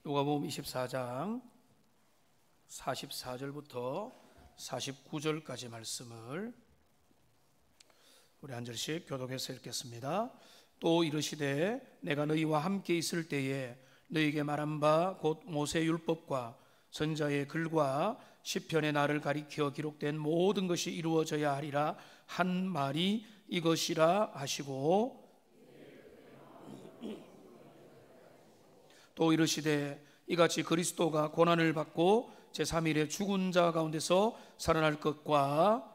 누가복음 24장 44절부터 49절까지 말씀을 우리 한 절씩 교독해서 읽겠습니다. 또 이르시되 내가 너희와 함께 있을 때에 너희에게 말한 바 곧 모세 율법과 선자의 글과 시편의 나를 가리켜 기록된 모든 것이 이루어져야 하리라 한 말이 이것이라 하시고, 또 이르시되 이같이 그리스도가 고난을 받고 제3일에 죽은 자 가운데서 살아날 것과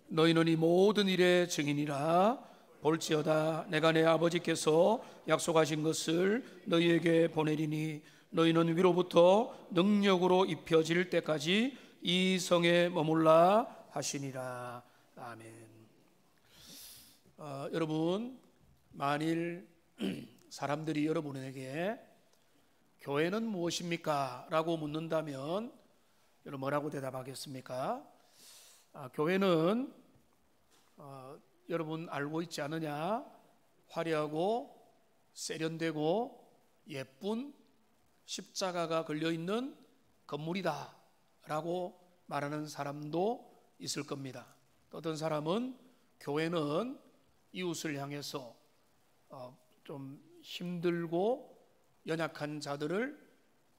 너희는 이 모든 일의 증인이라. 볼지어다 내가 내 아버지께서 약속하신 것을 너희에게 보내리니 너희는 위로부터 능력으로 입혀질 때까지 이 성에 머물라 하시니라. 아멘. 여러분, 만일 사람들이 여러분에게 교회는 무엇입니까? 라고 묻는다면 여러분 뭐라고 대답하겠습니까? 교회는 여러분 알고 있지 않느냐? 화려하고 세련되고 예쁜 십자가가 걸려있는 건물이다 라고 말하는 사람도 있을 겁니다. 또 어떤 사람은 교회는 이웃을 향해서 좀 힘들고 연약한 자들을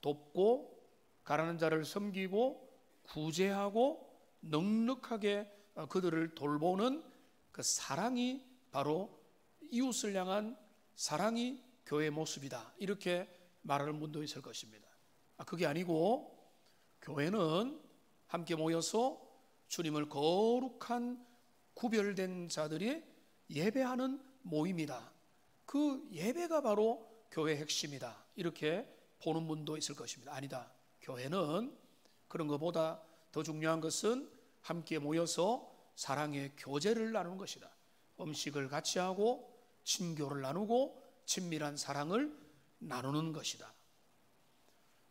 돕고 가난한 자를 섬기고 구제하고 넉넉하게 그들을 돌보는 그 사랑이 바로 이웃을 향한 사랑이 교회의 모습이다, 이렇게 말하는 분도 있을 것입니다. 그게 아니고 교회는 함께 모여서 주님을 거룩한 구별된 자들이 예배하는 모임이다, 그 예배가 바로 교회의 핵심이다, 이렇게 보는 분도 있을 것입니다. 아니다, 교회는 그런 것보다 더 중요한 것은 함께 모여서 사랑의 교제를 나누는 것이다. 음식을 같이 하고 친교를 나누고 친밀한 사랑을 나누는 것이다.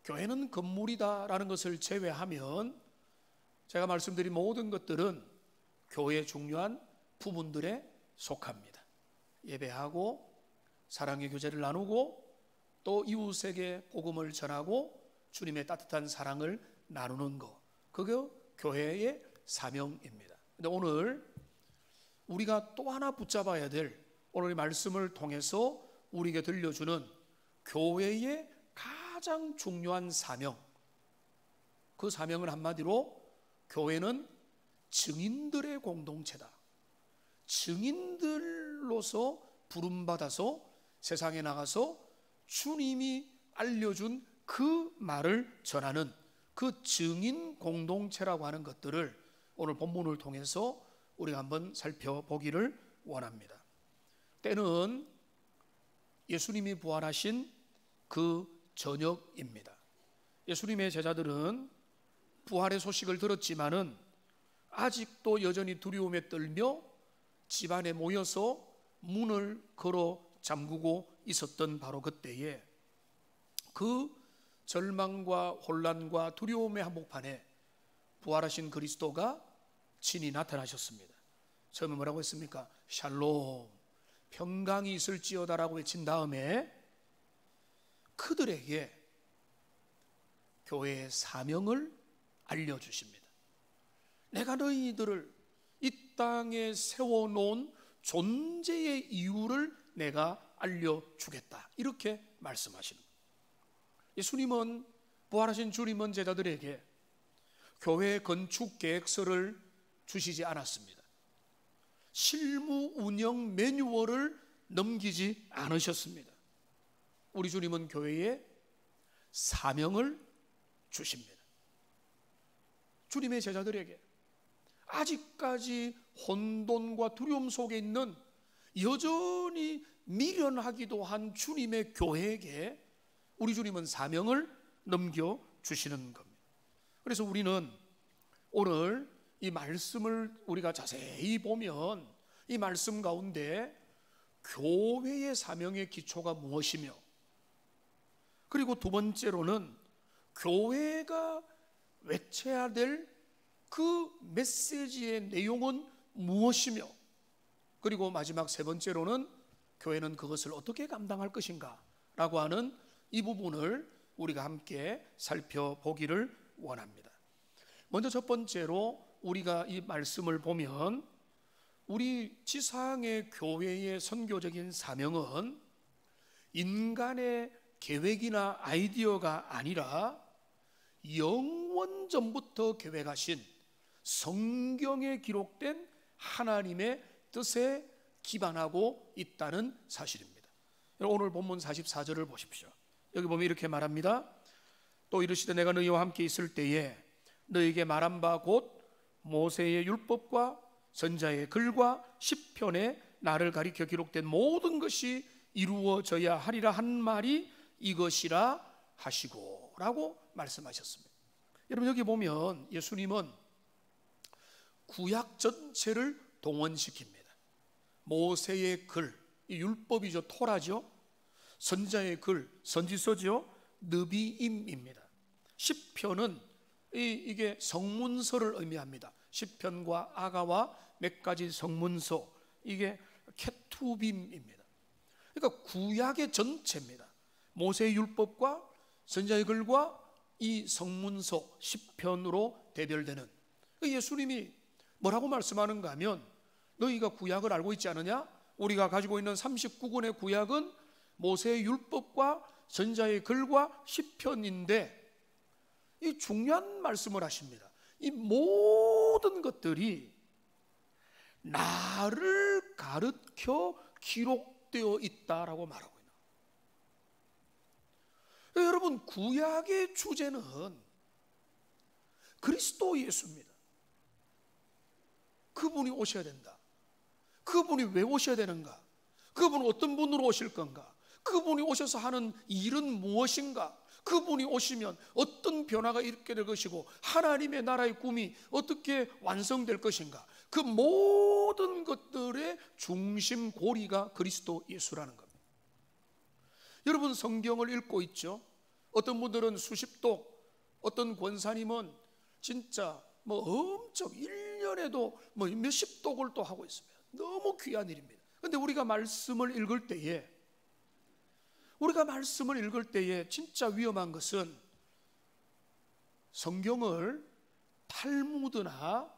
교회는 건물이다라는 것을 제외하면 제가 말씀드린 모든 것들은 교회의 중요한 부분들에 속합니다. 예배하고 사랑의 교제를 나누고 또 이웃에게 복음을 전하고 주님의 따뜻한 사랑을 나누는 것, 그게 교회의 사명입니다. 근데 오늘 우리가 또 하나 붙잡아야 될, 오늘 말씀을 통해서 우리에게 들려주는 교회의 가장 중요한 사명, 그 사명은 한마디로 교회는 증인들의 공동체다. 증인들로서 부름받아서 세상에 나가서 주님이 알려준 그 말을 전하는 그 증인 공동체라고 하는 것들을 오늘 본문을 통해서 우리가 한번 살펴보기를 원합니다. 때는 예수님이 부활하신 그 저녁입니다. 예수님의 제자들은 부활의 소식을 들었지만은 아직도 여전히 두려움에 떨며 집안에 모여서 문을 걸어 잠그고 있었던 바로 그때에 그 절망과 혼란과 두려움의 한복판에 부활하신 그리스도가 친히 나타나셨습니다. 처음에 뭐라고 했습니까? 샬롬, 평강이 있을지어다라고 외친 다음에 그들에게 교회의 사명을 알려주십니다. 내가 너희들을 이 땅에 세워놓은 존재의 이유를 내가 알려주겠다, 이렇게 말씀하시는 거예요. 예수님은, 부활하신 주님은 제자들에게 교회 건축 계획서를 주시지 않았습니다. 실무 운영 매뉴얼을 넘기지 않으셨습니다. 우리 주님은 교회에 사명을 주십니다. 주님의 제자들에게 아직까지 혼돈과 두려움 속에 있는, 여전히 미련하기도 한 주님의 교회에게 우리 주님은 사명을 넘겨주시는 겁니다. 그래서 우리는 오늘 이 말씀을 우리가 자세히 보면 이 말씀 가운데 교회의 사명의 기초가 무엇이며, 그리고 두 번째로는 교회가 외쳐야 될 그 메시지의 내용은 무엇이며, 그리고 마지막 세 번째로는 교회는 그것을 어떻게 감당할 것인가 라고 하는 이 부분을 우리가 함께 살펴보기를 원합니다. 먼저 첫 번째로 우리가 이 말씀을 보면 우리 지상의 교회의 선교적인 사명은 인간의 계획이나 아이디어가 아니라 영원전부터 계획하신 성경에 기록된 하나님의 뜻에 기반하고 있다는 사실입니다. 오늘 본문 44절을 보십시오. 여기 보면 이렇게 말합니다. 또 이르시되 내가 너희와 함께 있을 때에 너희에게 말한 바 곧 모세의 율법과 선자의 글과 시편에 나를 가리켜 기록된 모든 것이 이루어져야 하리라 한 말이 이것이라 하시고 라고 말씀하셨습니다. 여러분, 여기 보면 예수님은 구약 전체를 동원시킵니다. 모세의 글, 이 율법이죠, 토라죠. 선자의 글, 선지서죠, 느비임입니다. 시편은 이게 성문서를 의미합니다. 시편과 아가와 몇 가지 성문서, 이게 케투빔입니다. 그러니까 구약의 전체입니다. 모세의 율법과 선자의 글과 이 성문서 시편으로 대별되는, 예수님이 뭐라고 말씀하는가 하면 너희가 구약을 알고 있지 않느냐? 우리가 가지고 있는 39권의 구약은 모세의 율법과 선자의 글과 시편인데, 이 중요한 말씀을 하십니다. 이 모든 것들이 나를 가르쳐 기록되어 있다라고 말하고 있는. 여러분, 구약의 주제는 그리스도 예수입니다. 그분이 오셔야 된다. 그분이 왜 오셔야 되는가? 그분은 어떤 분으로 오실 건가? 그분이 오셔서 하는 일은 무엇인가? 그분이 오시면 어떤 변화가 있게 될 것이고 하나님의 나라의 꿈이 어떻게 완성될 것인가? 그 모든 것들의 중심 고리가 그리스도 예수라는 겁니다. 여러분, 성경을 읽고 있죠? 어떤 분들은 수십 독, 어떤 권사님은 진짜 엄청 1년에도 몇십 독을 또 하고 있습니다. 너무 귀한 일입니다. 그런데 우리가 말씀을 읽을 때에 진짜 위험한 것은 성경을 탈무드나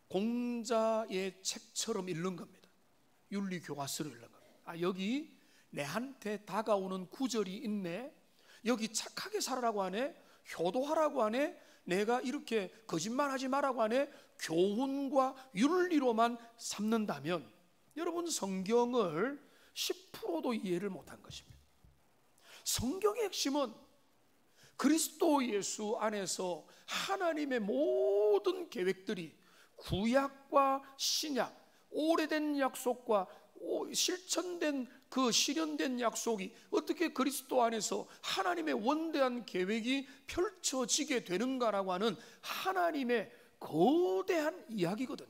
공자의 책처럼 읽는 겁니다. 윤리교과서로 읽는 겁니다. 여기 내한테 다가오는 구절이 있네, 여기 착하게 살아라고 하네, 효도하라고 하네, 내가 이렇게 거짓말하지 말라고 하네, 교훈과 윤리로만 삼는다면 여러분, 성경을 10%도 이해를 못한 것입니다. 성경의 핵심은 그리스도 예수 안에서 하나님의 모든 계획들이 구약과 신약, 오래된 약속과 실천된 그 실현된 약속이 어떻게 그리스도 안에서 하나님의 원대한 계획이 펼쳐지게 되는가라고 하는 하나님의 거대한 이야기거든요.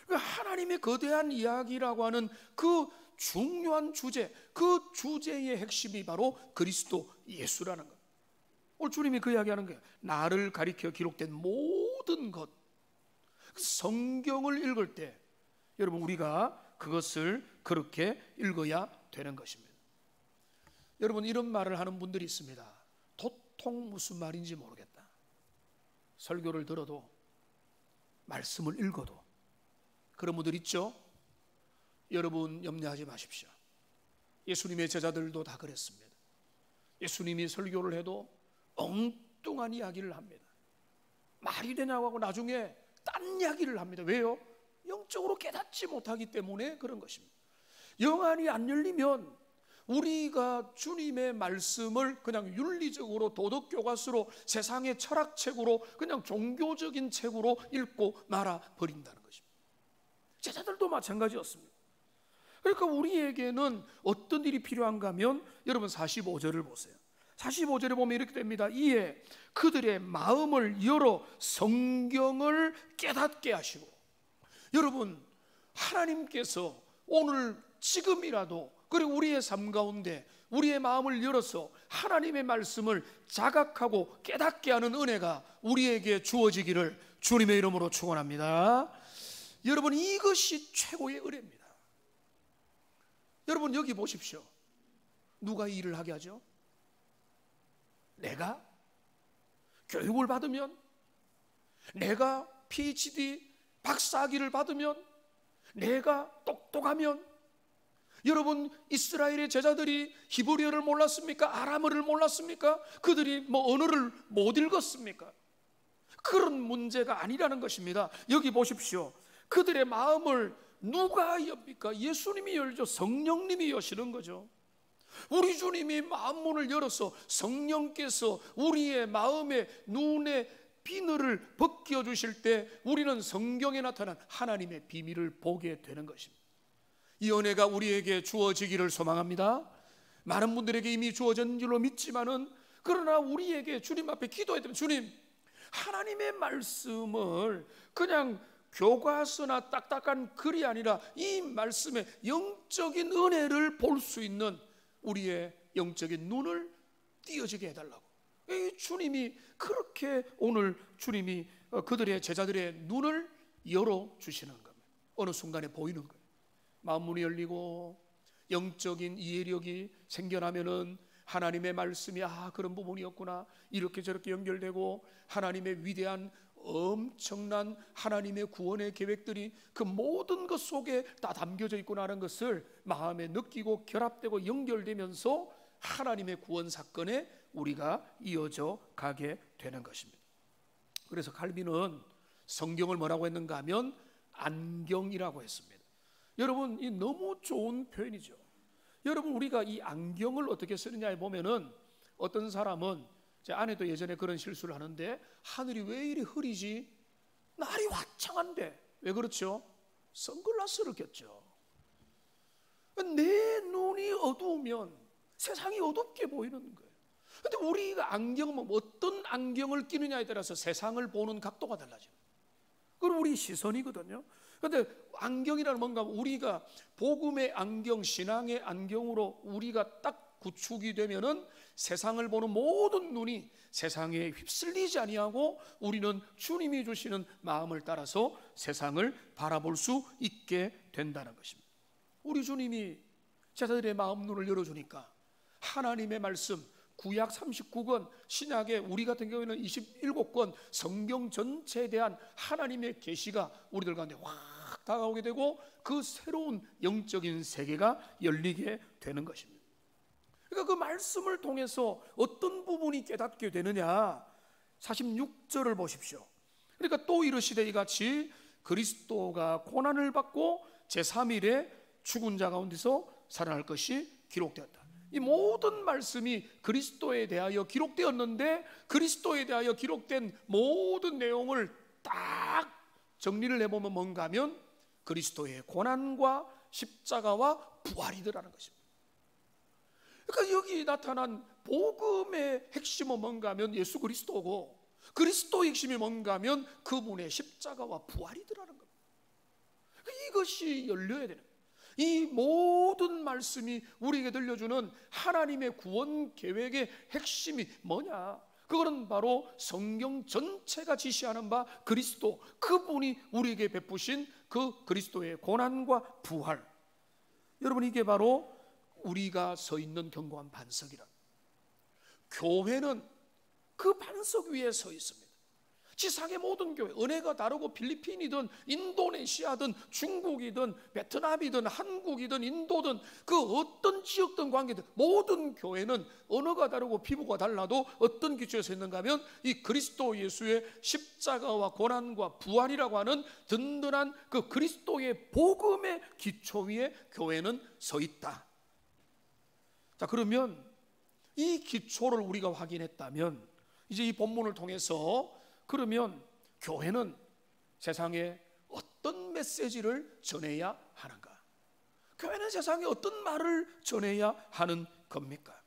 하나님의 거대한 이야기라고 하는 그 중요한 주제, 그 주제의 핵심이 바로 그리스도 예수라는 것. 오늘 주님이 그 이야기하는 거예요. 나를 가리켜 기록된 모든 것. 성경을 읽을 때 여러분, 우리가 그것을 그렇게 읽어야 되는 것입니다. 여러분, 이런 말을 하는 분들이 있습니다. 도통 무슨 말인지 모르겠다. 설교를 들어도 말씀을 읽어도 그런 분들 있죠? 여러분, 염려하지 마십시오. 예수님의 제자들도 다 그랬습니다. 예수님이 설교를 해도 엉뚱한 이야기를 합니다. 말이 되냐고 하고 나중에 딴 이야기를 합니다. 왜요? 영적으로 깨닫지 못하기 때문에 그런 것입니다. 영안이 안 열리면 우리가 주님의 말씀을 그냥 윤리적으로 도덕교과서로, 세상의 철학책으로, 그냥 종교적인 책으로 읽고 말아버린다는 것입니다. 제자들도 마찬가지였습니다. 그러니까 우리에게는 어떤 일이 필요한가 하면 여러분 45절을 보세요. 45절에 보면 이렇게 됩니다. 이에 그들의 마음을 열어 성경을 깨닫게 하시고. 여러분, 하나님께서 오늘 지금이라도, 그리고 우리의 삶 가운데 우리의 마음을 열어서 하나님의 말씀을 자각하고 깨닫게 하는 은혜가 우리에게 주어지기를 주님의 이름으로 축원합니다. 여러분, 이것이 최고의 은혜입니다. 여러분, 여기 보십시오. 누가 이 일을 하게 하죠? 내가 교육을 받으면, 내가 PhD 박사학위를 받으면, 내가 똑똑하면. 여러분, 이스라엘의 제자들이 히브리어를 몰랐습니까? 아람어를 몰랐습니까? 그들이 뭐 언어를 못 읽었습니까? 그런 문제가 아니라는 것입니다. 여기 보십시오. 그들의 마음을 누가 엽니까? 예수님이 열죠. 성령님이 여시는 거죠. 우리 주님이 마음문을 열어서 성령께서 우리의 마음의 눈의 비늘을 벗겨 주실 때 우리는 성경에 나타난 하나님의 비밀을 보게 되는 것입니다. 이 은혜가 우리에게 주어지기를 소망합니다. 많은 분들에게 이미 주어진 줄로 믿지만은, 그러나 우리에게 주님 앞에 기도해야 됩니다. 주님, 하나님의 말씀을 그냥 교과서나 딱딱한 글이 아니라 이 말씀의 영적인 은혜를 볼 수 있는 우리의 영적인 눈을 띄어지게 해달라고. 주님이 그렇게 오늘 주님이 그들의 제자들의 눈을 열어주시는 겁니다. 어느 순간에 보이는 거예요. 마음문이 열리고 영적인 이해력이 생겨나면은 하나님의 말씀이 그런 부분이었구나, 이렇게 저렇게 연결되고 하나님의 위대한 엄청난 하나님의 구원의 계획들이 그 모든 것 속에 다 담겨져 있구나 하는 것을 마음에 느끼고 결합되고 연결되면서 하나님의 구원 사건에 우리가 이어져 가게 되는 것입니다. 그래서 칼빈은 성경을 뭐라고 했는가 하면 안경이라고 했습니다. 여러분, 이 너무 좋은 표현이죠. 여러분, 우리가 이 안경을 어떻게 쓰느냐에 보면은, 어떤 사람은, 제 아내도 예전에 그런 실수를 하는데, 하늘이 왜 이리 흐리지? 날이 화창한데. 왜 그렇죠? 선글라스를 꼈죠. 내 눈이 어두우면 세상이 어둡게 보이는 거예요. 근데 우리가 안경은 어떤 안경을 끼느냐에 따라서 세상을 보는 각도가 달라져요. 그건 우리 시선이거든요. 그런데 안경이라는 뭔가 우리가 복음의 안경, 신앙의 안경으로 우리가 딱 구축이 되면은 세상을 보는 모든 눈이 세상에 휩쓸리지 아니하고 우리는 주님이 주시는 마음을 따라서 세상을 바라볼 수 있게 된다는 것입니다. 우리 주님이 제자들의 마음 눈을 열어주니까 하나님의 말씀, 구약 39권, 신약의 우리 같은 경우에는 27권 성경 전체에 대한 하나님의 계시가 우리들 가운데 확 다가오게 되고 그 새로운 영적인 세계가 열리게 되는 것입니다. 그러니까 그 말씀을 통해서 어떤 부분이 깨닫게 되느냐, 46절을 보십시오. 그러니까 또 이르시되 이같이 그리스도가 고난을 받고 제3일에 죽은 자 가운데서 살아날 것이 기록되었다. 이 모든 말씀이 그리스도에 대하여 기록되었는데, 그리스도에 대하여 기록된 모든 내용을 딱 정리를 해보면 뭔가 하면 그리스도의 고난과 십자가와 부활이더라는 것입니다. 그러니까 여기 나타난 복음의 핵심은 뭔가 하면 예수 그리스도고, 그리스도의 핵심이 뭔가 하면 그분의 십자가와 부활이더라는 겁니다. 이것이 열려야 되는 거예요. 이 모든 말씀이 우리에게 들려주는 하나님의 구원 계획의 핵심이 뭐냐? 그거는 바로 성경 전체가 지시하는 바 그리스도, 그분이 우리에게 베푸신 그 그리스도의 고난과 부활. 여러분, 이게 바로 우리가 서 있는 견고한 반석이라. 교회는 그 반석 위에 서 있습니다. 지상의 모든 교회, 은혜가 다르고 필리핀이든 인도네시아든 중국이든 베트남이든 한국이든 인도든 그 어떤 지역든 관계든 모든 교회는 언어가 다르고 피부가 달라도 어떤 기초에 서 있는가 하면 이 그리스도 예수의 십자가와 고난과 부활이라고 하는 든든한 그 그리스도의 복음의 기초 위에 교회는 서 있다. 자, 그러면 이 기초를 우리가 확인했다면 이제 이 본문을 통해서 그러면 교회는 세상에 어떤 메시지를 전해야 하는가? 교회는 세상에 어떤 말을 전해야 하는 겁니까?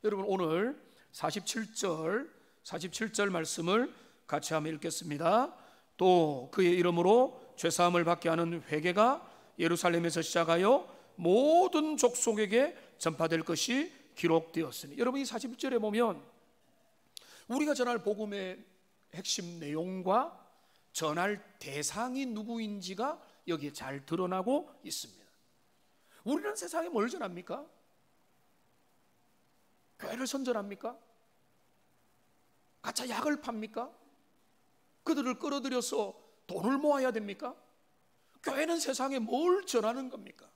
여러분, 오늘 47절 말씀을 같이 한번 읽겠습니다. 또 그의 이름으로 죄사함을 받게 하는 회개가 예루살렘에서 시작하여 모든 족속에게 전파될 것이 기록되었으니. 여러분, 이 41절에 보면 우리가 전할 복음의 핵심 내용과 전할 대상이 누구인지가 여기에 잘 드러나고 있습니다. 우리는 세상에 뭘 전합니까? 교회를 선전합니까? 가짜 약을 팝니까? 그들을 끌어들여서 돈을 모아야 됩니까? 교회는 세상에 뭘 전하는 겁니까?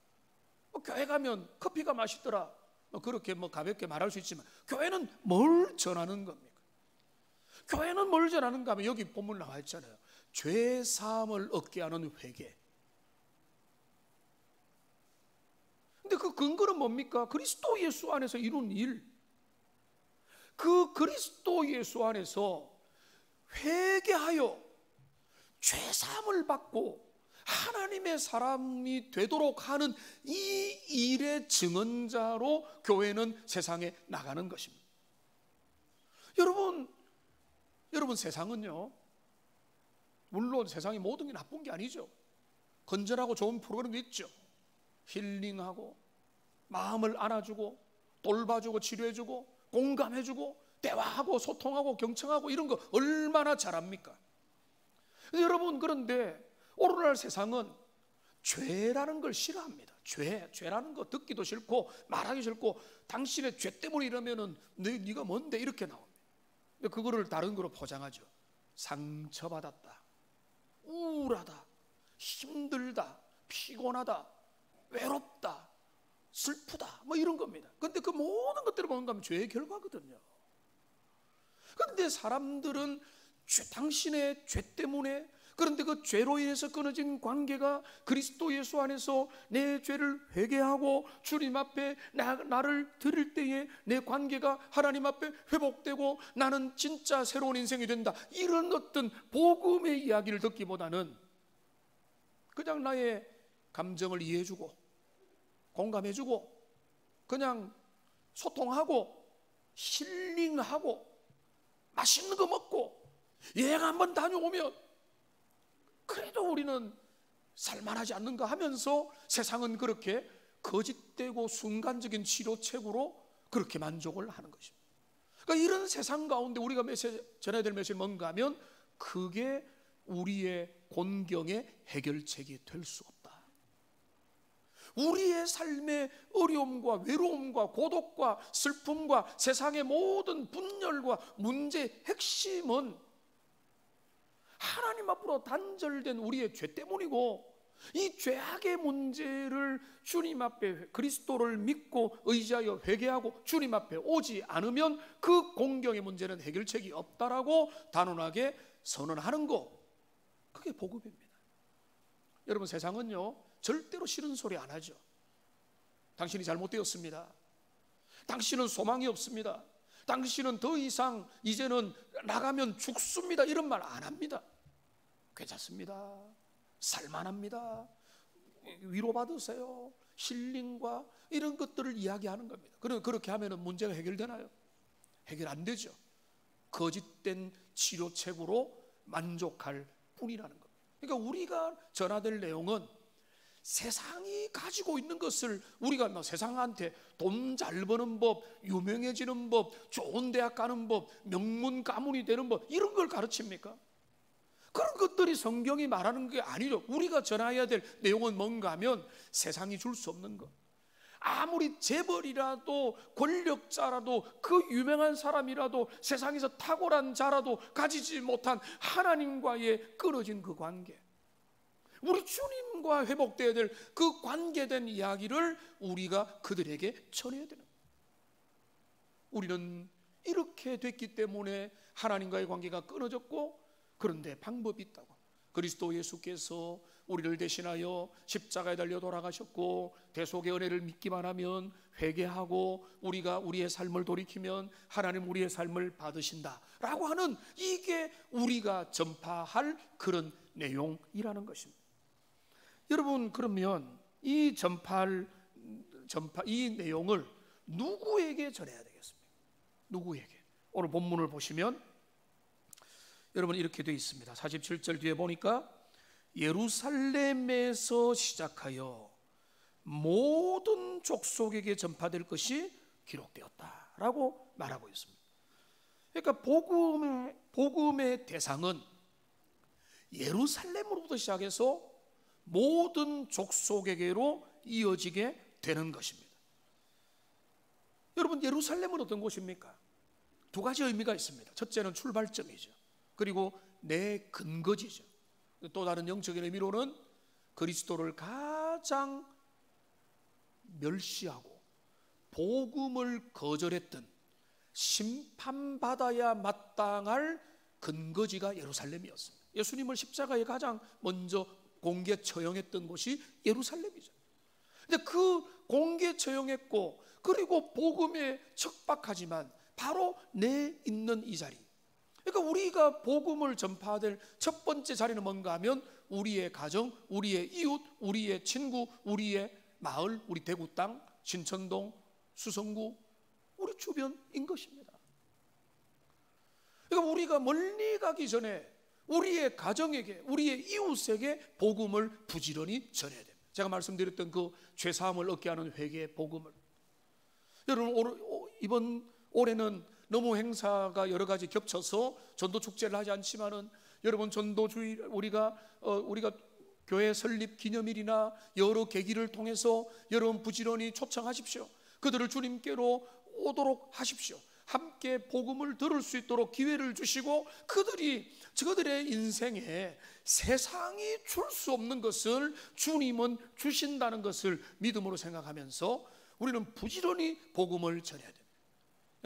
교회 가면 커피가 맛있더라, 그렇게 가볍게 말할 수 있지만 교회는 뭘 전하는 겁니까? 교회는 뭘 전하는가 하면 여기 본문 나와 있잖아요. 죄 사함을 얻게 하는 회개. 근데 그 근거는 뭡니까? 그리스도 예수 안에서 이룬 일. 그 그리스도 예수 안에서 회개하여 죄 사함을 받고 하나님의 사람이 되도록 하는 이 일의 증언자로 교회는 세상에 나가는 것입니다. 여러분 세상은요, 물론 세상이 모든 게 나쁜 게 아니죠. 건전하고 좋은 프로그램도 있죠. 힐링하고 마음을 안아주고 돌봐주고 치료해주고 공감해주고 대화하고 소통하고 경청하고 이런 거 얼마나 잘합니까? 여러분, 그런데 오늘날 세상은 죄라는 걸 싫어합니다. 죄라는 거 듣기도 싫고 말하기 싫고, 당신의 죄 때문에 이러면은 네가 뭔데 이렇게 나옵니다. 근데 그거를 다른 거로 포장하죠. 상처받았다, 우울하다, 힘들다, 피곤하다, 외롭다, 슬프다, 이런 겁니다. 근데 그 모든 것들을 뭔가 하면 죄의 결과거든요. 그런데 사람들은 당신의 죄 때문에, 그런데 그 죄로 인해서 끊어진 관계가 그리스도 예수 안에서 내 죄를 회개하고 주님 앞에 나를 드릴 때에 내 관계가 하나님 앞에 회복되고 나는 진짜 새로운 인생이 된다, 이런 어떤 복음의 이야기를 듣기보다는 그냥 나의 감정을 이해해주고 공감해주고 그냥 소통하고 힐링하고 맛있는 거 먹고 여행 한번 다녀오면 그래도 우리는 살만하지 않는가 하면서 세상은 그렇게 거짓되고 순간적인 치료책으로 그렇게 만족을 하는 것입니다. 그러니까 이런 세상 가운데 우리가 전해야 될 메시지는 뭔가 하면 그게 우리의 곤경의 해결책이 될 수 없다. 우리의 삶의 어려움과 외로움과 고독과 슬픔과 세상의 모든 분열과 문제의 핵심은 하나님 앞으로 단절된 우리의 죄 때문이고, 이 죄악의 문제를 주님 앞에 그리스도를 믿고 의지하여 회개하고 주님 앞에 오지 않으면 그 공경의 문제는 해결책이 없다라고 단언하게 선언하는 거, 그게 복음입니다. 여러분, 세상은요 절대로 싫은 소리 안 하죠. 당신이 잘못되었습니다, 당신은 소망이 없습니다, 당신은 더 이상 이제는 나가면 죽습니다, 이런 말 안 합니다. 괜찮습니다, 살만합니다, 위로받으세요, 힐링과 이런 것들을 이야기하는 겁니다. 그렇게 하면 문제가 해결되나요? 해결 안 되죠. 거짓된 치료책으로 만족할 뿐이라는 겁니다. 그러니까 우리가 전하될 내용은 세상이 가지고 있는 것을 우리가 세상한테 돈 잘 버는 법, 유명해지는 법, 좋은 대학 가는 법, 명문 가문이 되는 법, 이런 걸 가르칩니까? 그런 것들이 성경이 말하는 게 아니죠. 우리가 전해야 될 내용은 뭔가 하면 세상이 줄 수 없는 것, 아무리 재벌이라도 권력자라도 그 유명한 사람이라도 세상에서 탁월한 자라도 가지지 못한 하나님과의 끊어진 그 관계, 우리 주님과 회복되어야 될 그 관계된 이야기를 우리가 그들에게 전해야 되는 거예요. 우리는 이렇게 됐기 때문에 하나님과의 관계가 끊어졌고, 그런데 방법이 있다고. 그리스도 예수께서 우리를 대신하여 십자가에 달려 돌아가셨고, 대속의 은혜를 믿기만 하면, 회개하고 우리가 우리의 삶을 돌이키면 하나님 우리의 삶을 받으신다라고 하는, 이게 우리가 전파할 그런 내용이라는 것입니다. 여러분, 그러면 이 이 내용을 누구에게 전해야 되겠습니까? 누구에게? 오늘 본문을 보시면 여러분 이렇게 되어 있습니다. 47절 뒤에 보니까 예루살렘에서 시작하여 모든 족속에게 전파될 것이 기록되었다라고 말하고 있습니다. 그러니까 복음의 대상은 예루살렘으로부터 시작해서 모든 족속에게로 이어지게 되는 것입니다. 여러분, 예루살렘은 어떤 곳입니까? 두 가지 의미가 있습니다. 첫째는 출발점이죠. 그리고 내 근거지죠. 또 다른 영적인 의미로는 그리스도를 가장 멸시하고 복음을 거절했던, 심판받아야 마땅할 근거지가 예루살렘이었습니다. 예수님을 십자가에 가장 먼저 공개 처형했던 곳이 예루살렘이죠. 근데 그 공개 처형했고, 그리고 복음에 척박하지만 바로 내 있는 이 자리, 그러니까 우리가 복음을 전파해야 될 첫 번째 자리는 뭔가 하면 우리의 가정, 우리의 이웃, 우리의 친구, 우리의 마을, 우리 대구 땅, 신천동, 수성구, 우리 주변인 것입니다. 그러니까 우리가 멀리 가기 전에 우리의 가정에게, 우리의 이웃에게 복음을 부지런히 전해야 됩니다. 제가 말씀드렸던 그 죄사함을 얻게 하는 회개의 복음을. 여러분, 이번 올해는 너무 행사가 여러 가지 겹쳐서 전도 축제를 하지 않지만은, 여러분, 전도주의 우리가 교회 설립 기념일이나 여러 계기를 통해서 여러분 부지런히 초청하십시오. 그들을 주님께로 오도록 하십시오. 함께 복음을 들을 수 있도록 기회를 주시고, 그들의 인생에 세상이 줄 수 없는 것을 주님은 주신다는 것을 믿음으로 생각하면서 우리는 부지런히 복음을 전해야 됩니다.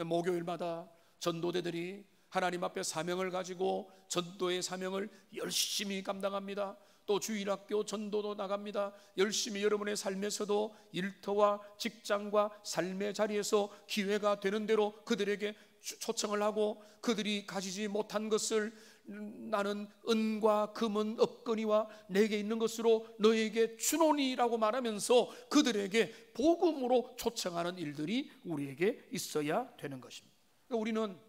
목요일마다 전도대들이 하나님 앞에 사명을 가지고 전도의 사명을 열심히 감당합니다. 또 주일학교 전도도 나갑니다. 열심히 여러분의 삶에서도 일터와 직장과 삶의 자리에서 기회가 되는 대로 그들에게 초청을 하고, 그들이 가지지 못한 것을 나는 은과 금은 없거니와 내게 있는 것으로 너에게 주노니라고 말하면서 그들에게 복음으로 초청하는 일들이 우리에게 있어야 되는 것입니다. 우리는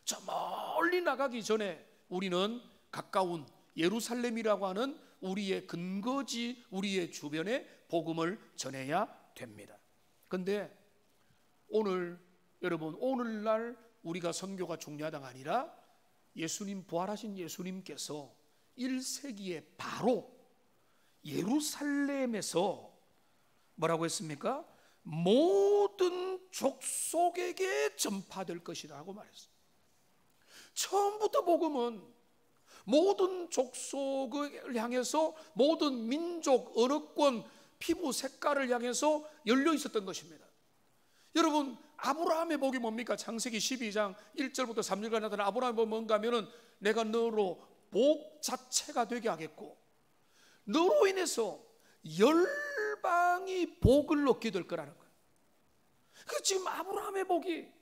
저 멀리 나가기 전에 우리는 가까운 예루살렘이라고 하는 우리의 근거지, 우리의 주변에 복음을 전해야 됩니다. 그런데 여러분, 오늘날 우리가 선교가 중요하다가 아니라 예수님, 부활하신 예수님께서 1세기에 바로 예루살렘에서 뭐라고 했습니까? 모든 족속에게 전파될 것이라고 말했어요. 처음부터 복음은 모든 족속을 향해서, 모든 민족, 언어권, 피부 색깔을 향해서 열려 있었던 것입니다. 여러분, 아브라함의 복이 뭡니까? 창세기 12장 1절부터 3절까지 나타난 아브라함의 복이 뭔가 하면은, 내가 너로 복 자체가 되게 하겠고 너로 인해서 열방이 복을 얻게 될 거라는 거예요. 그 지금 아브라함의 복이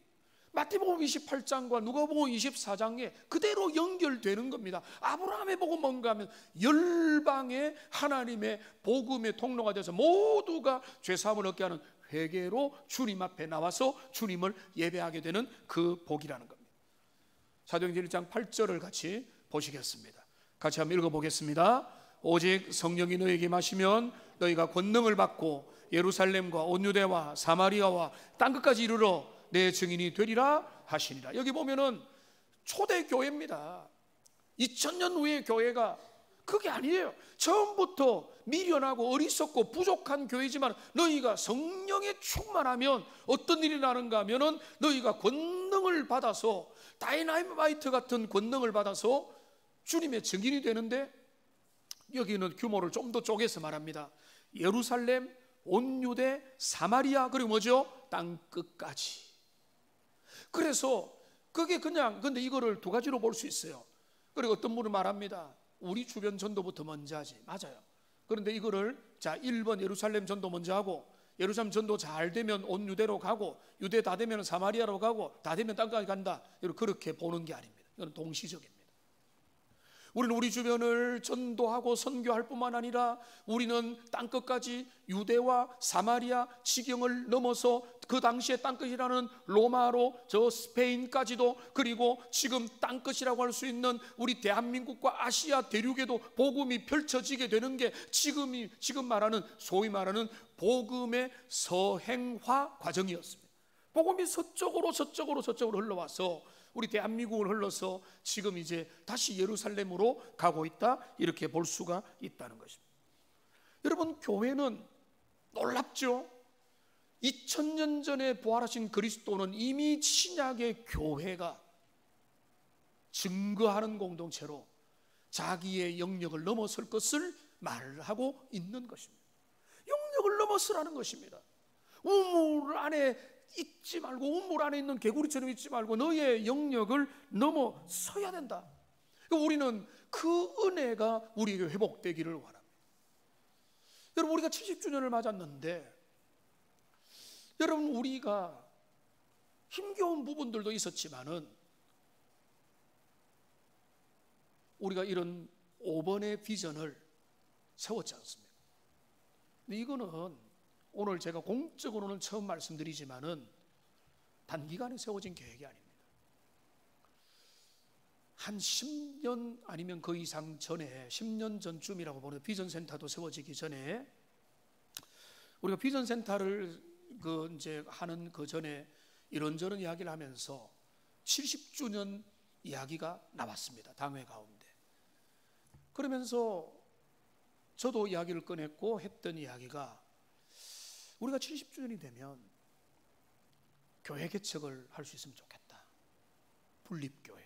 마태복음 28장과 누가복음 24장에 그대로 연결되는 겁니다. 아브라함의 복은 뭔가 하면 열방의 하나님의 복음의 통로가 돼서 모두가 죄사함을 얻게 하는 회개로 주님 앞에 나와서 주님을 예배하게 되는 그 복이라는 겁니다. 사도행전 1장 8절을 같이 보시겠습니다. 같이 한번 읽어보겠습니다. 오직 성령이 너에게 임하시면 너희가 권능을 받고 예루살렘과 온 유대와 사마리아와 땅끝까지 이르러 내 증인이 되리라 하시니라. 여기 보면은 초대교회입니다. 2000년 후의 교회가 그게 아니에요. 처음부터 미련하고 어리석고 부족한 교회지만 너희가 성령에 충만하면 어떤 일이 나는가 하면은 너희가 권능을 받아서, 다이나마이트 같은 권능을 받아서 주님의 증인이 되는데, 여기는 규모를 좀 더 쪼개서 말합니다. 예루살렘, 온 유대, 사마리아, 그리고 뭐죠? 땅끝까지. 그래서 그게 근데 이거를 두 가지로 볼 수 있어요. 그리고 어떤 분은 말합니다. 우리 주변 전도부터 먼저 하지. 맞아요. 그런데 이거를 1번 예루살렘 전도 먼저 하고, 예루살렘 전도 잘 되면 온 유대로 가고, 유대 다 되면 사마리아로 가고, 다 되면 땅까지 간다. 그렇게 보는 게 아닙니다. 이건 동시적입니다. 우리는 우리 주변을 전도하고 선교할 뿐만 아니라 우리는 땅끝까지 유대와 사마리아 지경을 넘어서 그 당시의 땅끝이라는 로마로 저 스페인까지도, 그리고 지금 땅끝이라고 할 수 있는 우리 대한민국과 아시아 대륙에도 복음이 펼쳐지게 되는 게 지금 말하는, 소위 말하는 복음의 서행화 과정이었습니다. 복음이 서쪽으로 흘러와서 우리 대한민국을 흘러서 지금 이제 다시 예루살렘으로 가고 있다, 이렇게 볼 수가 있다는 것입니다. 여러분, 교회는 놀랍죠? 2000년 전에 부활하신 그리스도는 이미 신약의 교회가 증거하는 공동체로 자기의 영역을 넘어설 것을 말하고 있는 것입니다. 영역을 넘어서라는 것입니다. 우물 안에 있지 말고, 우물 안에 있는 개구리처럼 있지 말고 너의 영역을 넘어서야 된다. 우리는 그 은혜가 우리에게 회복되기를 원합니다. 여러분, 우리가 70주년을 맞았는데, 여러분, 우리가 힘겨운 부분들도 있었지만은 우리가 이런 5번의 비전을 세웠지 않습니까? 근데 이거는 오늘 제가 공적으로는 처음 말씀드리지만은 단기간에 세워진 계획이 아닙니다. 한 10년 아니면 그 이상 전에, 10년 전쯤이라고 보는 비전센터도 세워지기 전에, 우리가 비전센터를 이제 하는 그 전에 이런저런 이야기를 하면서 70주년 이야기가 나왔습니다. 당회 가운데. 그러면서 저도 이야기를 꺼냈고 했던 이야기가, 우리가 70주년이 되면 교회 개척을 할 수 있으면 좋겠다. 분립교회,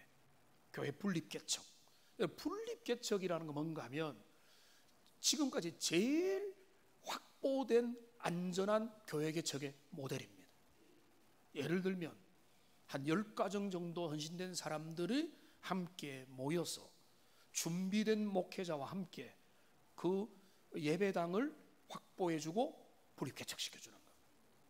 교회 분립개척. 분립개척이라는 건 뭔가 하면 지금까지 제일 확보된 안전한 교회 개척의 모델입니다. 예를 들면 한 10가정 정도 헌신된 사람들이 함께 모여서 준비된 목회자와 함께 그 예배당을 확보해주고 분립개척시켜주는 거예요.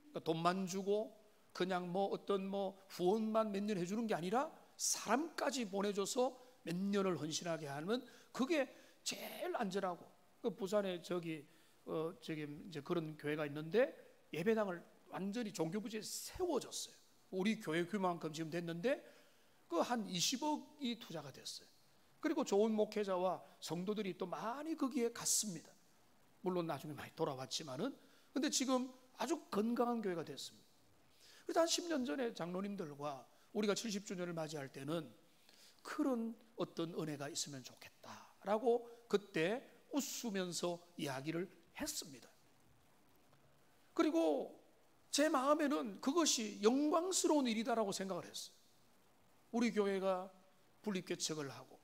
그러니까 돈만 주고 그냥 어떤 후원만 몇 년 해주는 게 아니라 사람까지 보내줘서 몇 년을 헌신하게 하면 그게 제일 안전하고, 부산에 이제 그런 교회가 있는데 예배당을 완전히 종교부지에 세워졌어요. 우리 교회 규모만큼 지금 됐는데 그 한 20억이 투자가 됐어요. 그리고 좋은 목회자와 성도들이 또 많이 거기에 갔습니다. 물론 나중에 많이 돌아왔지만은, 근데 지금 아주 건강한 교회가 됐습니다. 그래서 한 10년 전에 장로님들과 우리가 70주년을 맞이할 때는 그런 어떤 은혜가 있으면 좋겠다라고 그때 웃으면서 이야기를 했습니다. 그리고 제 마음에는 그것이 영광스러운 일이다라고 생각을 했어요. 우리 교회가 분립개척을 하고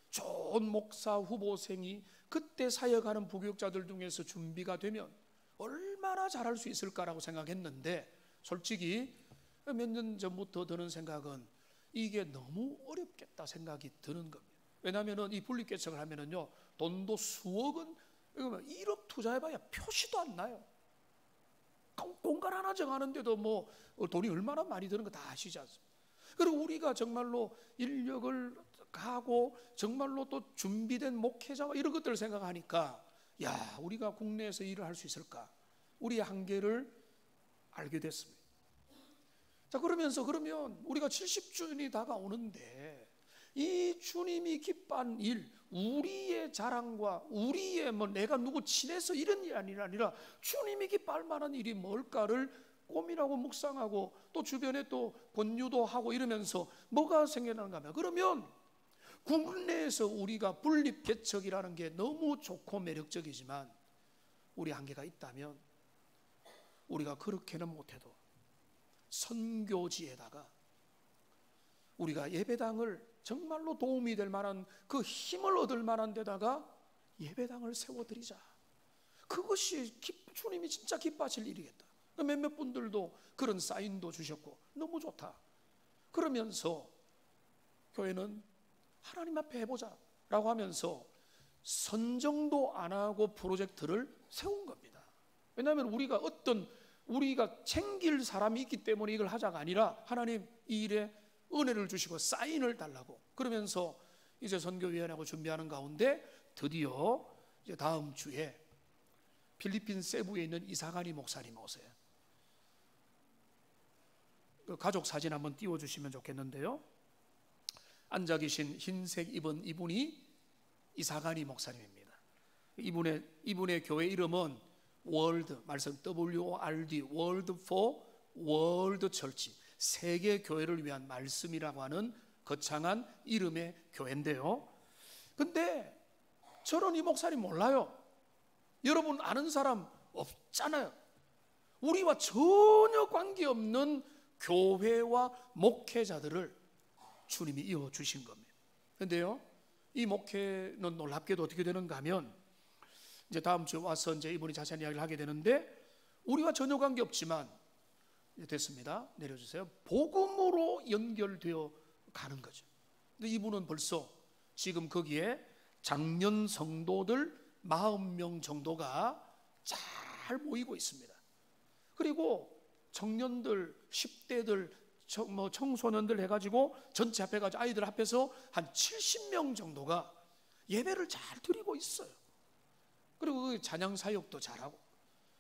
좋은 목사 후보생이 그때 사역하는 부교육자들 중에서 준비가 되면 얼마나 잘할 수 있을까라고 생각했는데, 솔직히 몇 년 전부터 드는 생각은 이게 너무 어렵겠다 생각이 드는 겁니다. 왜냐하면 이 분립개척을 하면은요, 돈도 수억은, 1억 투자해봐야 표시도 안 나요. 공간 하나 정하는데도 돈이 얼마나 많이 드는 거 다 아시지 않습니까? 그리고 우리가 정말로 인력을 가고 정말로 또 준비된 목회자와 이런 것들을 생각하니까, 야, 우리가 국내에서 일을 할 수 있을까? 우리의 한계를 알게 됐습니다. 자, 그러면 우리가 70주년이 다가오는데 이 주님이 기뻐한 일, 우리의 자랑과 우리의 내가 누구 친해서 이런 일이 아니라 주님이 기뻐할 만한 일이 뭘까를 고민하고 묵상하고 또 주변에 또 권유도 하고 이러면서 뭐가 생겨나는가 하면, 그러면 국내에서 우리가 분립개척이라는 게 너무 좋고 매력적이지만 우리 한계가 있다면 우리가 그렇게는 못해도 선교지에다가 우리가 예배당을 정말로 도움이 될 만한, 그 힘을 얻을 만한 데다가 예배당을 세워드리자. 그것이 주님이 진짜 기뻐하실 일이겠다. 몇몇 분들도 그런 사인도 주셨고 너무 좋다. 그러면서 교회는 하나님 앞에 해보자 라고 하면서 선정도 안 하고 프로젝트를 세운 겁니다. 왜냐하면 우리가 챙길 사람이 있기 때문에 이걸 하자가 아니라 하나님 이 일에 은혜를 주시고 사인을 달라고, 그러면서 이제 선교위원회하고 준비하는 가운데 드디어 이제 다음 주에 필리핀 세부에 있는 이사가니 목사님 오세요. 그 가족 사진 한번 띄워주시면 좋겠는데요. 앉아 계신 흰색 입은 이분이 이사가니 목사님입니다. 이분의 교회 이름은 월드, 말씀 WORD, World for World Church, 세계 교회를 위한 말씀이라고 하는 거창한 이름의 교회인데요. 근데 저는 이 목사님 몰라요. 여러분 아는 사람 없잖아요. 우리와 전혀 관계없는 교회와 목회자들을 주님이 이어주신 겁니다. 그런데요, 이 목회는 놀랍게도 어떻게 되는가 하면, 이제 다음 주에 와서 이제 이분이 자세한 이야기를 하게 되는데, 우리와 전혀 관계없지만, 이제 됐습니다. 내려주세요. 복음으로 연결되어 가는 거죠. 근데 이분은 벌써 지금 거기에 작년 성도들 40명 정도가 잘 모이고 있습니다. 그리고 청년들, 10대들, 청소년들 해가지고 전체 합해가지고 아이들 합해서 한 70명 정도가 예배를 잘 드리고 있어요. 그리고 그 찬양 사역도 잘하고.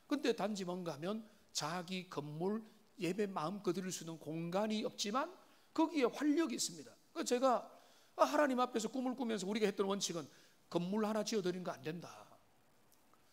근데 단지 뭔가 하면 자기 건물 예배 마음껏 드릴 수 있는 공간이 없지만 거기에 활력이 있습니다. 그래서 제가 하나님 앞에서 꿈을 꾸면서 우리가 했던 원칙은 건물 하나 지어드리는 거 안 된다.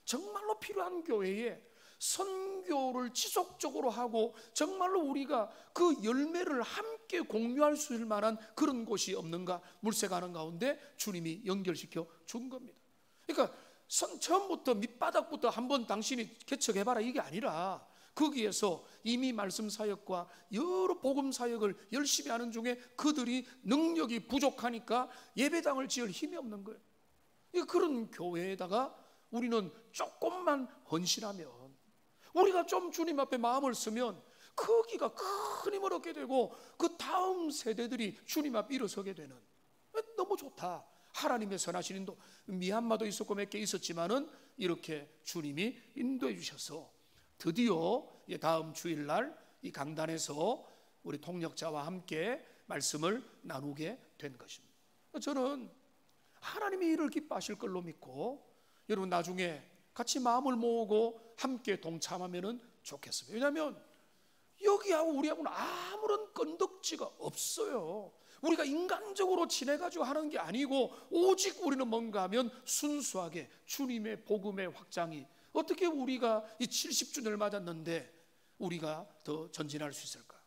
정말로 필요한 교회에 선교를 지속적으로 하고 정말로 우리가 그 열매를 함께 공유할 수 있을 만한 그런 곳이 없는가 물색하는 가운데 주님이 연결시켜 준 겁니다. 그러니까 처음부터 밑바닥부터 한번 당신이 개척해봐라 이게 아니라 거기에서 이미 말씀 사역과 여러 복음 사역을 열심히 하는 중에 그들이 능력이 부족하니까 예배당을 지을 힘이 없는 거예요. 그런 교회에다가 우리는 조금만 헌신하면, 우리가 좀 주님 앞에 마음을 쓰면 거기가 큰 힘을 얻게 되고 그 다음 세대들이 주님 앞에 일어서게 되는, 너무 좋다. 하나님의 선하신 인도, 미얀마도 있었고 몇 개 있었지만은 이렇게 주님이 인도해 주셔서 드디어 다음 주일날 이 강단에서 우리 통역자와 함께 말씀을 나누게 된 것입니다. 저는 하나님이 이를 기뻐하실 걸로 믿고 여러분 나중에 같이 마음을 모으고 함께 동참하면 좋겠습니다. 왜냐하면 여기하고 우리하고는 아무런 건덕지가 없어요. 우리가 인간적으로 지내가지고 하는 게 아니고 오직 우리는 뭔가 하면 순수하게 주님의 복음의 확장이, 어떻게 우리가 이 70주년을 맞았는데 우리가 더 전진할 수 있을까?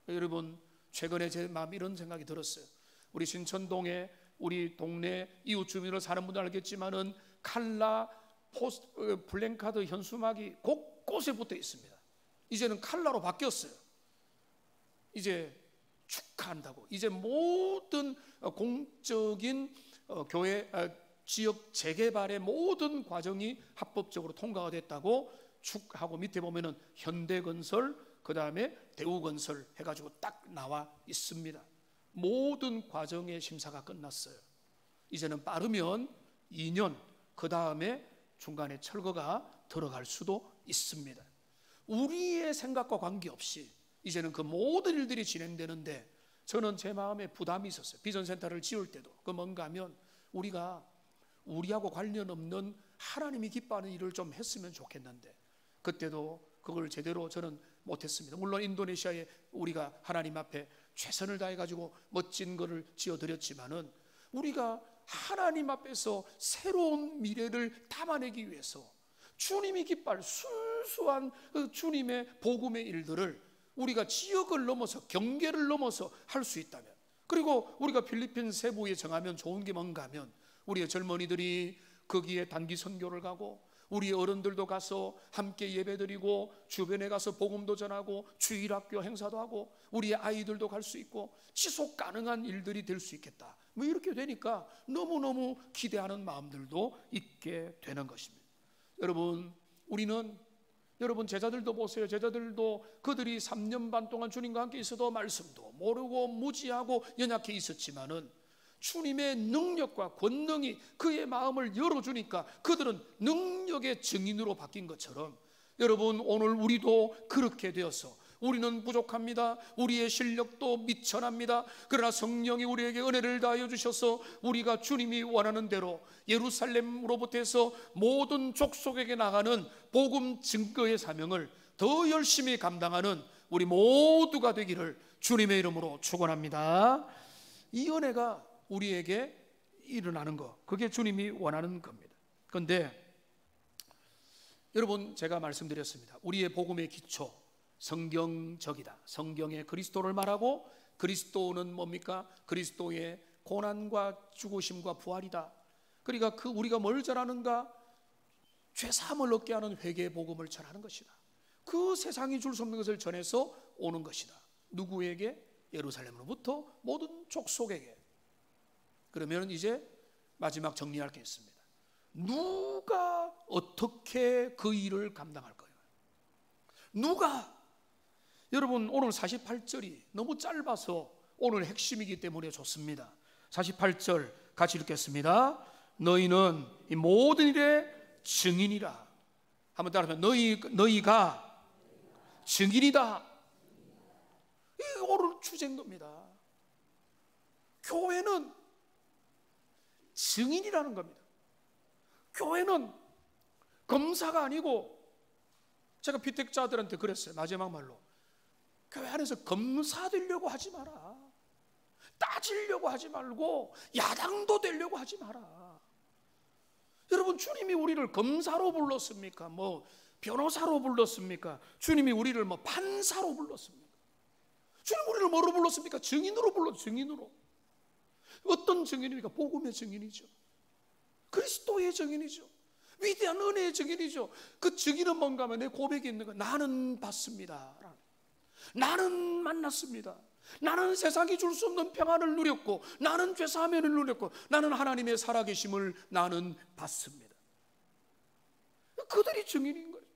여러분 최근에 제 마음에 이런 생각이 들었어요. 우리 신천동에 우리 동네 이웃 주민으로 사는 분들 알겠지만은 칼라 플랜카드 현수막이 곳곳에 붙어 있습니다. 이제는 칼라로 바뀌었어요. 이제 축하한다고, 이제 모든 공적인 교회 지역 재개발의 모든 과정이 합법적으로 통과가 됐다고 축하고, 밑에 보면은 현대건설, 그 다음에 대우건설 해가지고 딱 나와 있습니다. 모든 과정의 심사가 끝났어요. 이제는 빠르면 2년, 그 다음에 중간에 철거가 들어갈 수도 있습니다. 우리의 생각과 관계없이 이제는 그 모든 일들이 진행되는데, 저는 제 마음에 부담이 있었어요. 비전센터를 지을 때도 그 뭔가 하면 우리가 우리하고 관련 없는 하나님이 기뻐하는 일을 좀 했으면 좋겠는데 그때도 그걸 제대로 저는 못했습니다. 물론 인도네시아에 우리가 하나님 앞에 최선을 다해가지고 멋진 거를 지어드렸지만은 우리가 하나님 앞에서 새로운 미래를 담아내기 위해서 주님이 기뻐할 순수한 그 주님의 복음의 일들을 우리가 지역을 넘어서 경계를 넘어서 할 수 있다면, 그리고 우리가 필리핀 세부에 정하면 좋은 게 뭔가 하면 우리의 젊은이들이 거기에 단기 선교를 가고 우리 어른들도 가서 함께 예배드리고 주변에 가서 복음도 전하고 주일학교 행사도 하고 우리의 아이들도 갈 수 있고 지속 가능한 일들이 될 수 있겠다. 뭐 이렇게 되니까 너무너무 기대하는 마음들도 있게 되는 것입니다. 여러분, 우리는 여러분 제자들도 보세요. 제자들도 그들이 3년 반 동안 주님과 함께 있어도 말씀도 모르고 무지하고 연약해 있었지만은 주님의 능력과 권능이 그의 마음을 열어주니까 그들은 능력의 증인으로 바뀐 것처럼, 여러분 오늘 우리도 그렇게 되어서 우리는 부족합니다. 우리의 실력도 미천합니다. 그러나 성령이 우리에게 은혜를 다하여 주셔서 우리가 주님이 원하는 대로 예루살렘으로부터 해서 모든 족속에게 나가는 복음 증거의 사명을 더 열심히 감당하는 우리 모두가 되기를 주님의 이름으로 축원합니다. 이 은혜가 우리에게 일어나는 것, 그게 주님이 원하는 겁니다. 그런데 여러분 제가 말씀드렸습니다. 우리의 복음의 기초 성경적이다. 성경에 그리스도를 말하고 그리스도는 뭡니까? 그리스도의 고난과 죽으심과 부활이다. 그러니까 우리가 뭘 잘하는가? 죄사함을 얻게 하는 회개의 복음을 전하는 것이다. 그 세상이 줄 수 없는 것을 전해서 오는 것이다. 누구에게? 예루살렘으로부터 모든 족속에게. 그러면 이제 마지막 정리할 게 있습니다. 누가 어떻게 그 일을 감당할 거예요? 누가? 여러분, 오늘 48절이 너무 짧아서 오늘 핵심이기 때문에 좋습니다. 48절 같이 읽겠습니다. 너희는 이 모든 일의 증인이라. 한번 따라하면 너희가 증인이다. 이 오늘 주제인 겁니다. 교회는 증인이라는 겁니다. 교회는 검사가 아니고, 제가 피택자들한테 그랬어요. 마지막 말로, 교회 안에서 검사 되려고 하지 마라. 따지려고 하지 말고 야당도 되려고 하지 마라. 여러분, 주님이 우리를 검사로 불렀습니까? 뭐 변호사로 불렀습니까? 주님이 우리를 뭐 판사로 불렀습니까? 주님 우리를 뭐로 불렀습니까? 증인으로 불렀죠. 증인으로. 어떤 증인입니까? 복음의 증인이죠. 그리스도의 증인이죠. 위대한 은혜의 증인이죠. 그 증인은 뭔가 하면 내 고백이 있는 거. 나는 받습니다. 나는 만났습니다. 나는 세상이 줄 수 없는 평안을 누렸고, 나는 죄사함을 누렸고, 나는 하나님의 살아계심을 나는 받습니다. 그들이 증인인 거예요.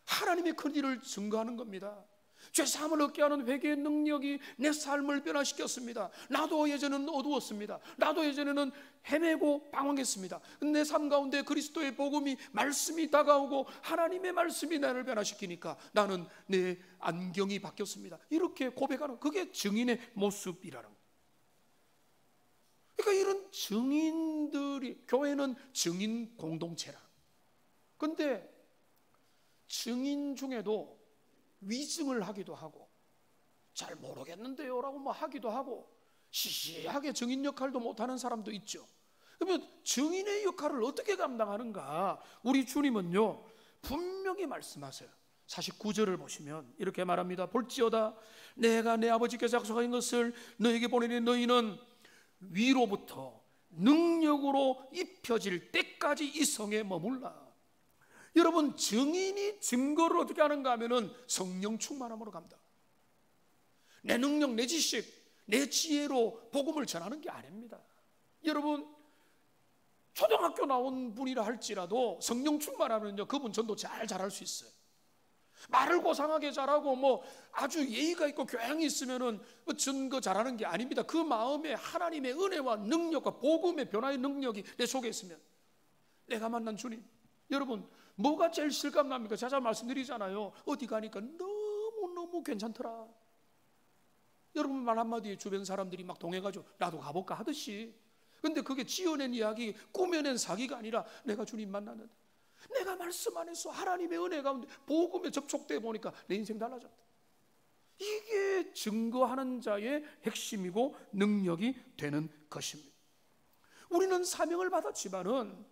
하나님의 큰 일을 증거하는 겁니다. 죄사함을 얻게 하는 회개의 능력이 내 삶을 변화시켰습니다. 나도 예전에는 어두웠습니다. 나도 예전에는 헤매고 방황했습니다. 내 삶 가운데 그리스도의 복음이, 말씀이 다가오고 하나님의 말씀이 나를 변화시키니까 나는 내 안경이 바뀌었습니다. 이렇게 고백하는, 그게 증인의 모습이라는 거예요. 그러니까 이런 증인들이, 교회는 증인 공동체라. 그런데 증인 중에도 위증을 하기도 하고, 잘 모르겠는데요 라고 뭐 하기도 하고, 시시하게 증인 역할도 못하는 사람도 있죠. 그러면 증인의 역할을 어떻게 감당하는가? 우리 주님은요 분명히 말씀하세요. 49절을 보시면 이렇게 말합니다. 볼지어다 내가 내 아버지께서 약속하신 것을 너에게 보내니 너희는 위로부터 능력으로 입혀질 때까지 이 성에 머물라. 여러분, 증인이 증거를 어떻게 하는가 하면은 성령 충만함으로 갑니다. 내 능력, 내 지식, 내 지혜로 복음을 전하는 게 아닙니다. 여러분, 초등학교 나온 분이라 할지라도 성령 충만하면요 그분 전도 잘 잘할 수 있어요. 말을 고상하게 잘하고 뭐 아주 예의가 있고 교양이 있으면은 증거 잘하는 게 아닙니다. 그 마음에 하나님의 은혜와 능력과 복음의 변화의 능력이 내 속에 있으면, 내가 만난 주님, 여러분 뭐가 제일 실감납니까? 제가 말씀드리잖아요. 어디 가니까 너무너무 괜찮더라. 여러분 말 한마디에 주변 사람들이 막 동해가지고 나도 가볼까 하듯이. 근데 그게 지어낸 이야기, 꾸며낸 사기가 아니라 내가 주님 만났는데, 내가 말씀 안에서 하나님의 은혜 가운데 복음에 접촉돼 보니까 내 인생 달라졌다. 이게 증거하는 자의 핵심이고 능력이 되는 것입니다. 우리는 사명을 받았지만은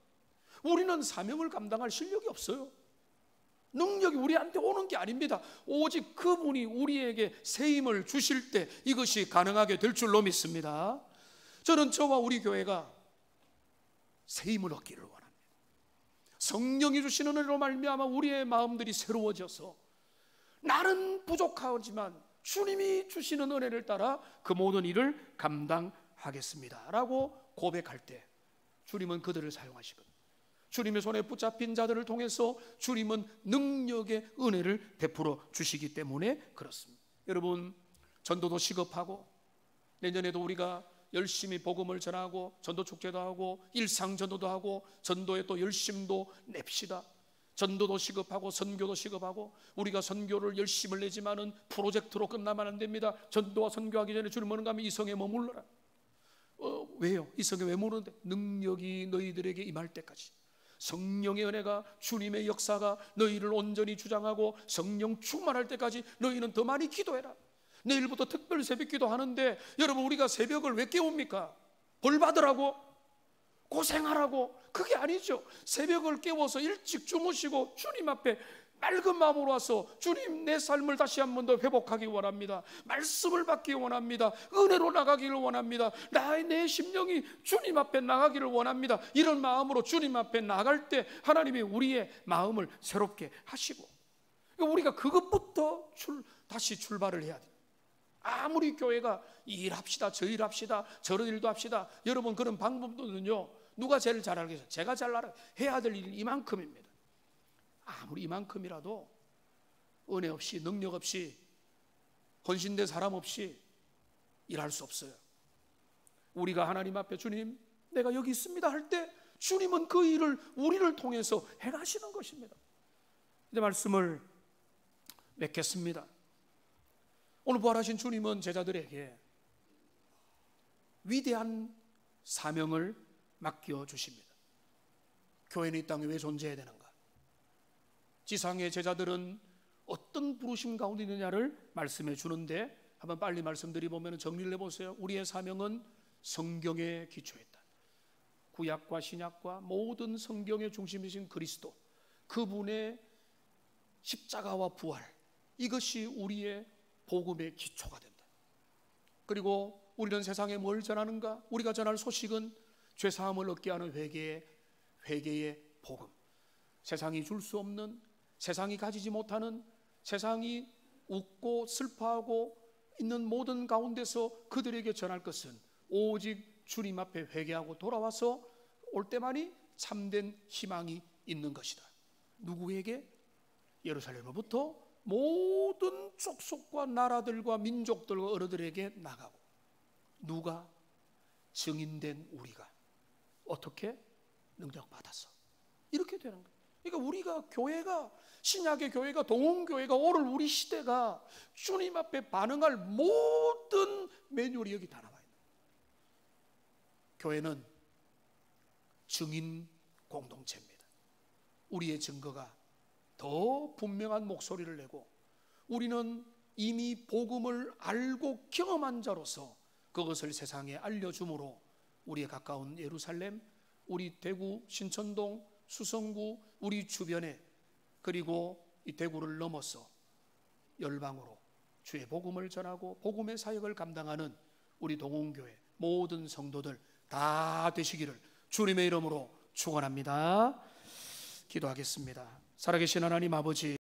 우리는 사명을 감당할 실력이 없어요. 능력이 우리한테 오는 게 아닙니다. 오직 그분이 우리에게 새 힘을 주실 때 이것이 가능하게 될 줄로 믿습니다. 저는 저와 우리 교회가 새 힘을 얻기를 원합니다. 성령이 주시는 은혜로 말미암아 우리의 마음들이 새로워져서 나는 부족하지만 주님이 주시는 은혜를 따라 그 모든 일을 감당하겠습니다 라고 고백할 때 주님은 그들을 사용하시거든요. 주님의 손에 붙잡힌 자들을 통해서 주님은 능력의 은혜를 베풀어 주시기 때문에 그렇습니다. 여러분, 전도도 시급하고 내년에도 우리가 열심히 복음을 전하고 전도 축제도 하고 일상 전도도 하고 전도에 또 열심도 냅시다. 전도도 시급하고 선교도 시급하고, 우리가 선교를 열심을 내지만은 프로젝트로 끝나면 안 됩니다. 전도와 선교하기 전에 주님 뭐는가 하면 이 성에 머물러라. 왜요? 이 성에 왜 머무는데? 능력이 너희들에게 임할 때까지, 성령의 은혜가, 주님의 역사가 너희를 온전히 주장하고 성령 충만할 때까지 너희는 더 많이 기도해라. 내일부터 특별 새벽 기도 하는데 여러분, 우리가 새벽을 왜 깨웁니까? 벌 받으라고? 고생하라고? 그게 아니죠. 새벽을 깨워서 일찍 주무시고 주님 앞에 맑은 마음으로 와서 주님, 내 삶을 다시 한 번 더 회복하기 원합니다. 말씀을 받기 원합니다. 은혜로 나가기를 원합니다. 내 심령이 주님 앞에 나가기를 원합니다. 이런 마음으로 주님 앞에 나갈 때 하나님이 우리의 마음을 새롭게 하시고, 우리가 그것부터 다시 출발을 해야 돼요. 아무리 교회가 이 일합시다, 저 일합시다, 저런 일도 합시다, 여러분 그런 방법도는요, 누가 제일 잘 알겠어요? 제가 잘 알아요. 해야 될 일 이만큼입니다. 아무리 이만큼이라도 은혜 없이, 능력 없이, 헌신된 사람 없이 일할 수 없어요. 우리가 하나님 앞에 주님, 내가 여기 있습니다 할 때 주님은 그 일을 우리를 통해서 행하시는 것입니다. 이제 말씀을 맺겠습니다. 오늘 부활하신 주님은 제자들에게 위대한 사명을 맡겨주십니다. 교회는 이 땅에 왜 존재해야 되는가? 지상의 제자들은 어떤 부르심 가운데 있느냐를 말씀해 주는데, 한번 빨리 말씀드리면 정리를 해보세요. 우리의 사명은 성경에 기초했다. 구약과 신약과 모든 성경의 중심이신 그리스도, 그분의 십자가와 부활, 이것이 우리의 복음의 기초가 된다. 그리고 우리는 세상에 뭘 전하는가? 우리가 전할 소식은 죄사함을 얻게 하는 회개의 복음. 세상이 줄 수 없는, 세상이 가지지 못하는, 세상이 웃고 슬퍼하고 있는 모든 가운데서 그들에게 전할 것은 오직 주님 앞에 회개하고 돌아와서 올 때만이 참된 희망이 있는 것이다. 누구에게? 예루살렘으로부터 모든 족속과 나라들과 민족들과 어른들에게 나가고, 누가? 증인된 우리가. 어떻게? 능력 받아서. 이렇게 되는 거예요. 그러니까 우리가 교회가, 신약의 교회가, 동원교회가, 오늘 우리 시대가 주님 앞에 반응할 모든 매뉴얼이 여기 다 나와 있는 거예요. 교회는 증인 공동체입니다. 우리의 증거가 더 분명한 목소리를 내고, 우리는 이미 복음을 알고 경험한 자로서 그것을 세상에 알려줌으로 우리의 가까운 예루살렘, 우리 대구, 신천동, 수성구, 우리 주변에, 그리고 이 대구를 넘어서 열방으로 주의 복음을 전하고 복음의 사역을 감당하는 우리 동원교회 모든 성도들 다 되시기를 주님의 이름으로 축원합니다. 기도하겠습니다. 살아계신 하나님 아버지,